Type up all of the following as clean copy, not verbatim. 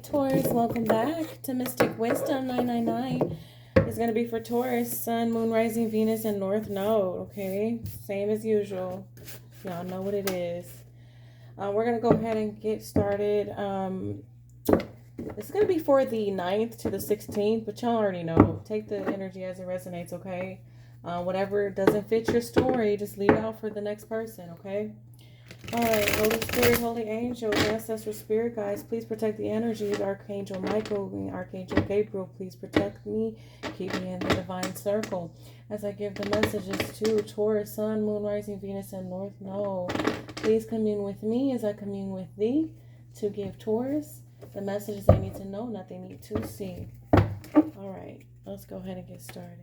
Taurus, welcome back to Mystic Wisdom 999. It's going to be for Taurus, Sun, Moon, Rising, Venus, and North Node, okay? Same as usual. Y'all know what it is. We're going to go ahead and get started. It's going to be for the 9th to the 16th, but y'all already know. Take the energy as it resonates, okay? Whatever doesn't fit your story, just leave out for the next person, okay? All right, Holy Spirit, Holy Angels, Ancestral Spirit Guides, please protect the energies. Archangel Michael and Archangel Gabriel, please protect me. Keep me in the divine circle as I give the messages to Taurus, Sun, Moon, Rising, Venus, and North Node. Please commune with me as I commune with thee to give Taurus the messages they need to know, not they need to see. All right, let's go ahead and get started.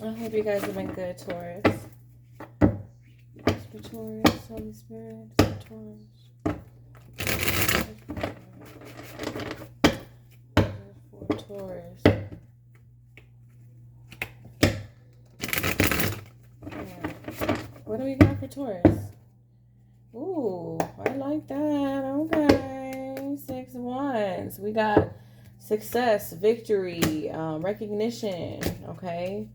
I hope you guys have been good, Taurus. For Taurus, Holy Spirit, for Taurus. For Taurus. Right. What do we got for Taurus? Ooh, I like that. Okay. 6 of Wands. We got success, victory, recognition. Okay.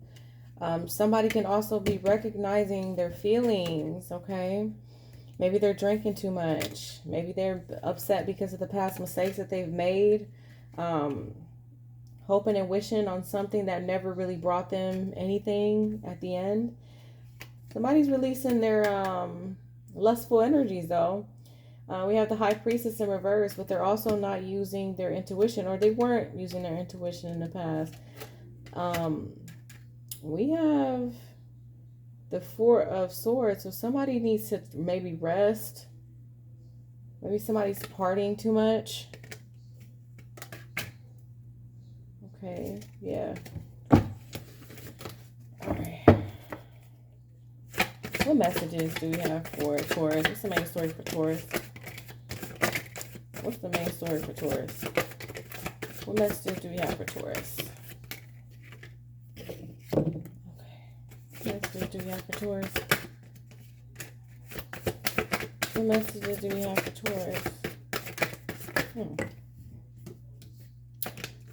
Somebody can also be recognizing their feelings, okay? Maybe they're drinking too much. Maybe they're upset because of the past mistakes that they've made. Hoping and wishing on something that never really brought them anything at the end. Somebody's releasing their lustful energies, though. We have the High Priestess in reverse, but they're also not using their intuition, or they weren't using their intuition in the past. We have the 4 of Swords, so somebody needs to maybe rest. Maybe somebody's partying too much. Okay, yeah. All right. What messages do we have for Taurus? What's the main story for Taurus? What's the main story for Taurus? What messages do we have for Taurus? What messages do we have for Taurus? What messages do we have for Taurus?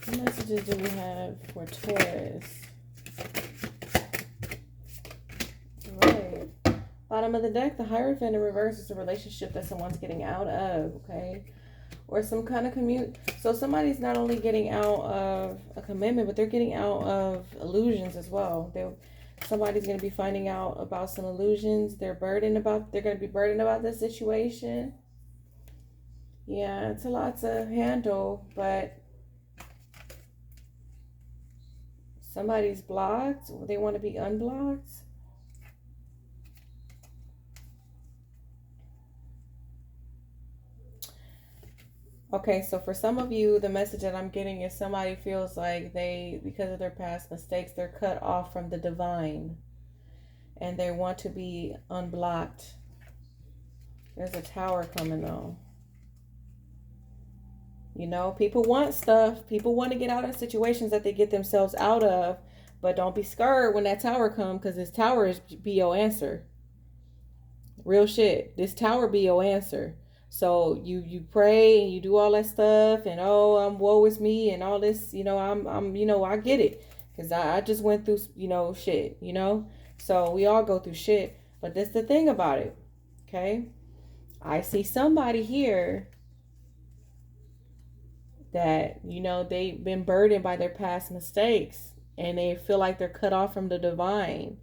What messages do we have for Taurus? Right. Bottom of the deck, the Hierophant in reverse is a relationship that someone's getting out of, okay? Or some kind of So somebody's not only getting out of a commitment, but they're getting out of illusions as well. Somebody's going to be finding out about some illusions. They're going to be burdened about this situation. Yeah, it's a lot to handle, but somebody's blocked. They want to be unblocked. Okay, so for some of you, the message that I'm getting is somebody feels like because of their past mistakes, they're cut off from the divine. And they want to be unblocked. There's a Tower coming though. You know, people want stuff. People want to get out of situations that they get themselves out of. But don't be scared when that Tower comes, because this Tower be your answer. Real shit. This Tower be your answer. So you pray and you do all that stuff and woe is me and all this, I'm I get it, because I just went through shit, so we all go through shit. But that's the thing about it, okay? I see somebody here that they've been burdened by their past mistakes and they feel like they're cut off from the divine,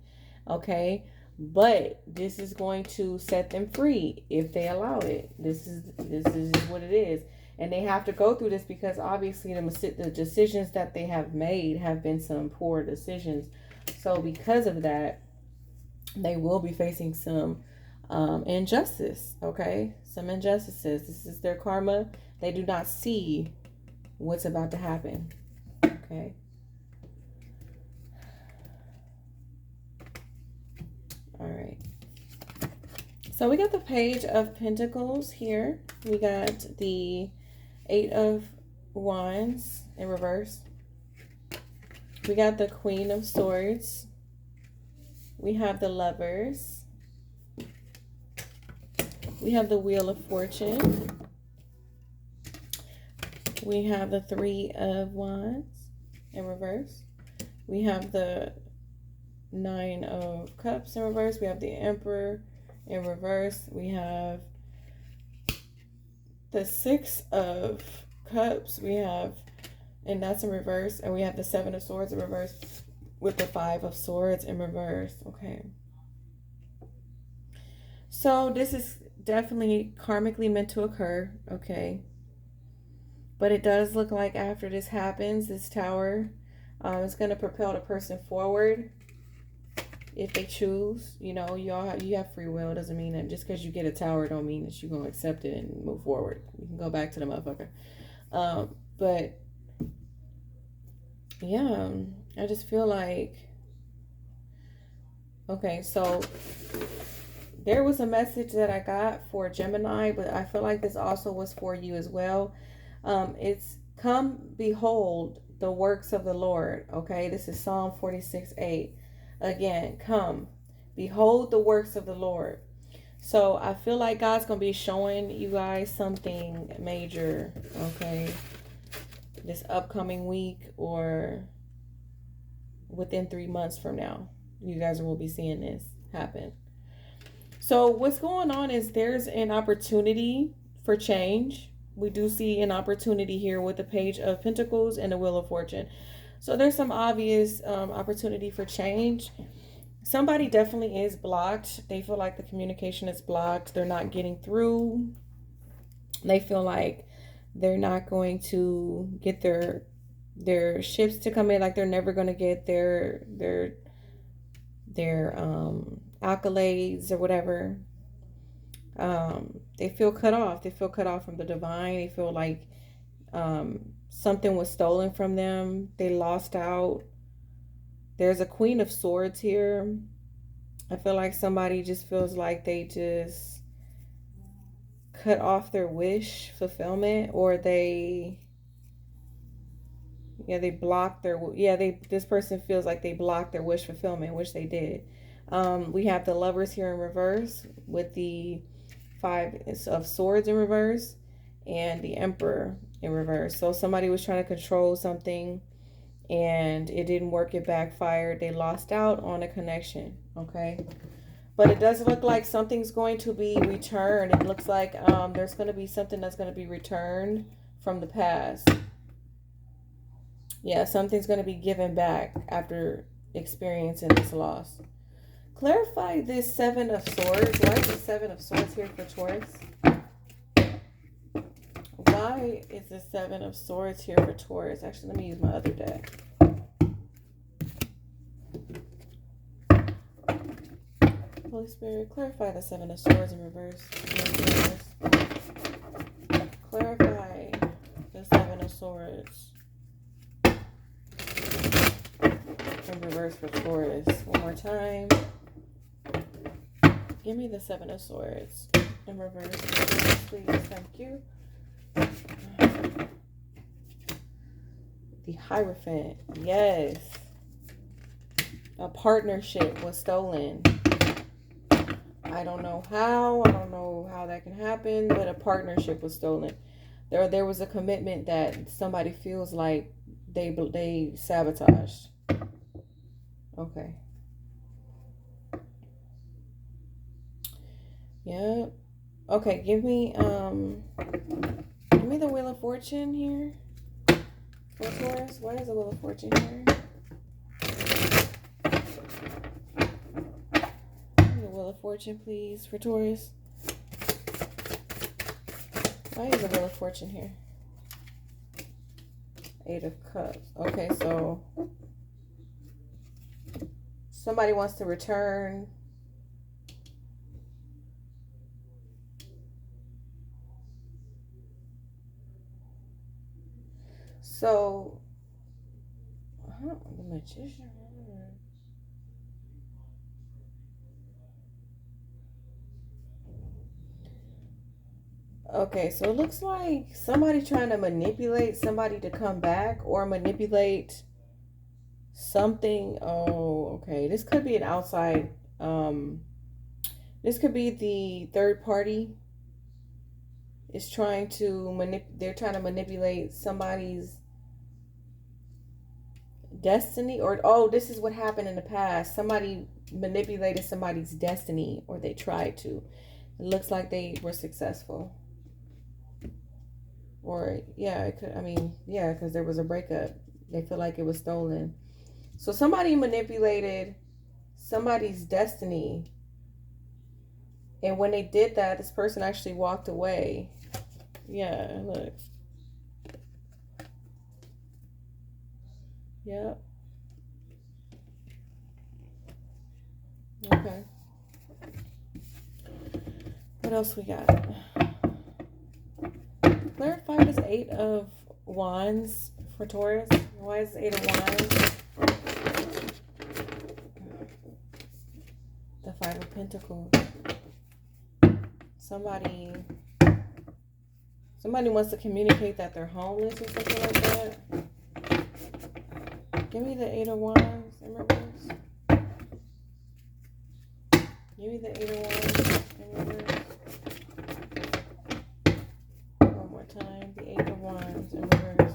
okay? But this is going to set them free if they allow it. This is what it is. And they have to go through this because obviously the decisions that they have made have been some poor decisions. So because of that, they will be facing some injustice, okay? Some injustices. This is their karma. They do not see what's about to happen, okay? All right. So we got the Page of Pentacles here. We got the 8 of Wands in reverse. We got the Queen of Swords. We have the Lovers. We have the Wheel of Fortune. We have the Three of Wands in reverse. We have the Nine of Cups in reverse. We have the Emperor in reverse. We have the Six of Cups. We have, and that's in reverse. And we have the Seven of Swords in reverse with the Five of Swords in reverse. Okay. So this is definitely karmically meant to occur. Okay. But it does look like after this happens, this Tower, it's going to propel the person forward. If they choose, you know, you have free will. It doesn't mean that just because you get a tower don't mean that you're going to accept it and move forward. You can go back to the motherfucker. But yeah, I just feel like, okay, so there was a message that I got for Gemini, but I feel like this also was for you as well. It's come behold the works of the Lord. Okay, this is Psalm 46:8. Again, come, behold the works of the Lord. So I feel like God's going to be showing you guys something major, okay, this upcoming week or within 3 months from now. You guys will be seeing this happen. So what's going on is there's an opportunity for change. We do see an opportunity here with the Page of Pentacles and the Wheel of Fortune. So there's some obvious opportunity for change. Somebody definitely is blocked. They feel like the communication is blocked. They're not getting through. They feel like they're not going to get their ships to come in. Like they're never going to get their accolades or whatever. They feel cut off. They feel cut off from the divine. They feel like something was stolen from them. They lost out. There's a Queen of Swords here. I feel like somebody just feels like they just cut off their wish fulfillment, or they blocked their, this person feels like they blocked their wish fulfillment, which they did. We have the Lovers here in reverse with the Five of Swords in reverse and the Emperor in reverse. So somebody was trying to control something and it didn't work. It backfired. They lost out on a connection. Okay. But it does look like something's going to be returned. It looks like there's going to be something that's going to be returned from the past. Yeah, something's going to be given back after experiencing this loss. Clarify this Seven of Swords. Why is the Seven of Swords here for Taurus? Why is the Seven of Swords here for Taurus? Actually, let me use my other deck. Holy Spirit, clarify the Seven of Swords in reverse. Clarify the Seven of Swords in reverse for Taurus. One more time. Give me the Seven of Swords in reverse, please. Thank you. The Hierophant. Yes. A partnership was stolen. I don't know how. I don't know how that can happen, but a partnership was stolen. There was a commitment that somebody feels like they sabotaged. Okay. Yep. Okay, give me the Wheel of Fortune here for Taurus. Why is the Wheel of Fortune here? The Wheel of Fortune, please, for Taurus. Why is the Wheel of Fortune here? Eight of Cups. Okay, so somebody wants to return. So, the Magician. Okay, so it looks like somebody trying to manipulate somebody to come back or manipulate something. Oh, okay. This could be an outside. This could be the third party is trying to they're trying to manipulate somebody's destiny, or oh, this is what happened in the past. Somebody manipulated somebody's destiny, or they tried to. It looks like they were successful. Or yeah, it could, I mean, yeah, because there was a breakup. They feel like it was stolen. So somebody manipulated somebody's destiny. And when they did that, this person actually walked away. Yeah, look. Yep. Okay. What else we got? Clarify this 8 of Wands for Taurus. Why is 8 of Wands? The 5 of Pentacles. Somebody wants to communicate that they're homeless or something like that. Give me the 8 of Wands in reverse. Give me the 8 of Wands in reverse. One more time. The 8 of Wands in reverse.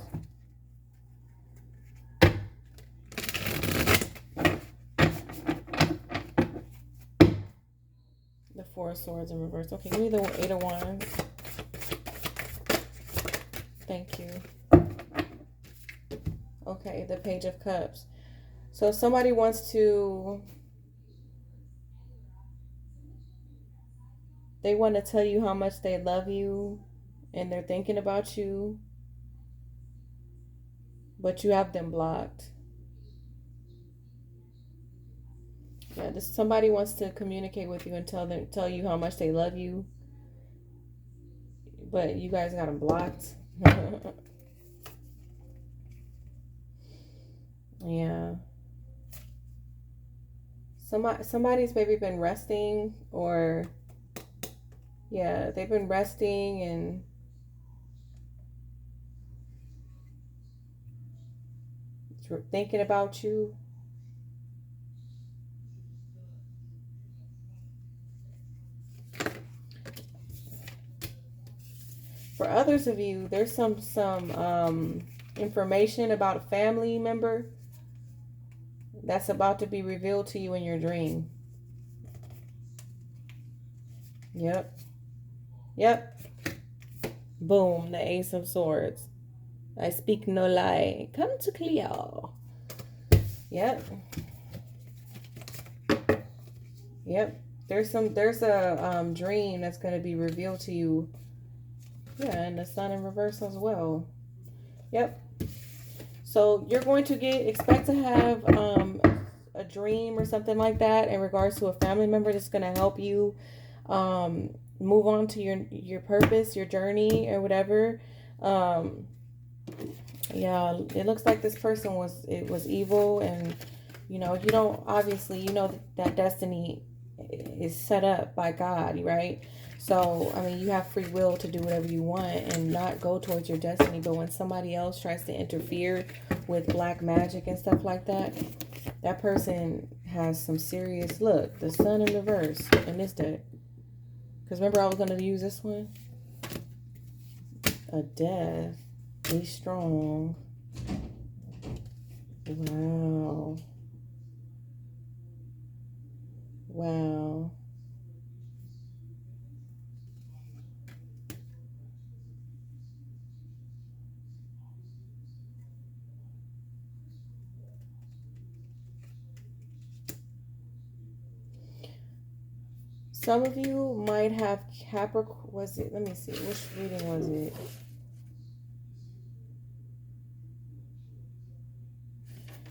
The 4 of Swords in reverse. Okay, give me the 8 of Wands. Thank you. Okay, the Page of Cups. So somebody wants to... They want to tell you how much they love you and they're thinking about you, but you have them blocked. Yeah, somebody wants to communicate with you and tell you how much they love you, but you guys got them blocked. Yeah. Somebody's maybe been resting, or yeah, they've been resting and thinking about you. For others of you, there's some information about a family member that's about to be revealed to you in your dream. Yep. Yep. Boom, the Ace of Swords. I speak no lie. Come to Cleo. Yep. Yep. There's a dream that's going to be revealed to you. Yeah, and the Sun in reverse as well. Yep. So you're going to expect to have a dream or something like that in regards to a family member that's going to help you move on to your purpose, your journey, or whatever. Yeah, it looks like this person was evil, and you don't, obviously, that destiny is set up by God, right? So, I mean, you have free will to do whatever you want and not go towards your destiny. But when somebody else tries to interfere with black magic and stuff like that, that person has some serious... Look, the Sun in reverse in this deck. Because remember, I was going to use this one? A Death. Be strong. Wow. Wow. Some of you might have Capricorn. Was it? Let me see. Which reading was it?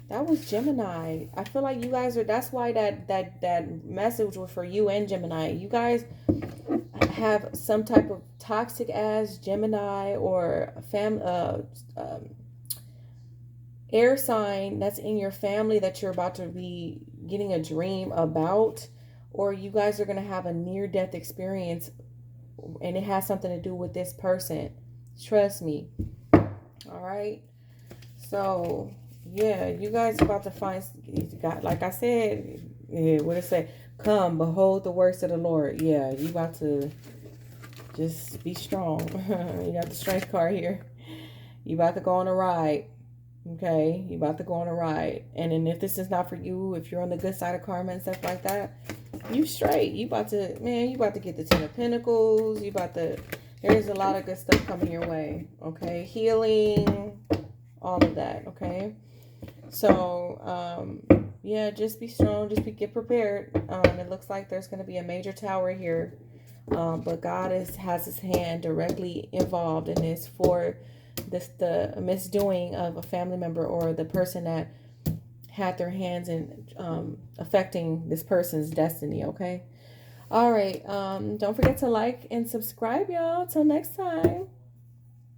That was Gemini. I feel like you guys are... That's why that message was for you and Gemini. You guys have some type of toxic ass Gemini or air sign that's in your family that you're about to be getting a dream about. Or you guys are going to have a near-death experience, and it has something to do with this person. Trust me. All right? So, yeah, you guys are about to find... God, like I said, what it say? Come, behold the works of the Lord. Yeah, you about to Just be strong. You got the strength card here. You about to go on a ride. Okay, you about to go on a ride. And then if this is not for you, if you're on the good side of karma and stuff like that, you straight. You about to, man, you about to get the 10 of Pentacles. You about to, there's a lot of good stuff coming your way. Okay, healing, all of that. Okay, so yeah, just be strong. Just get prepared. It looks like there's going to be a major tower here, but God has his hand directly involved in this for the misdoing of a family member or the person that had their hands in affecting this person's destiny. Okay, all right, don't forget to like and subscribe, y'all. Till next time.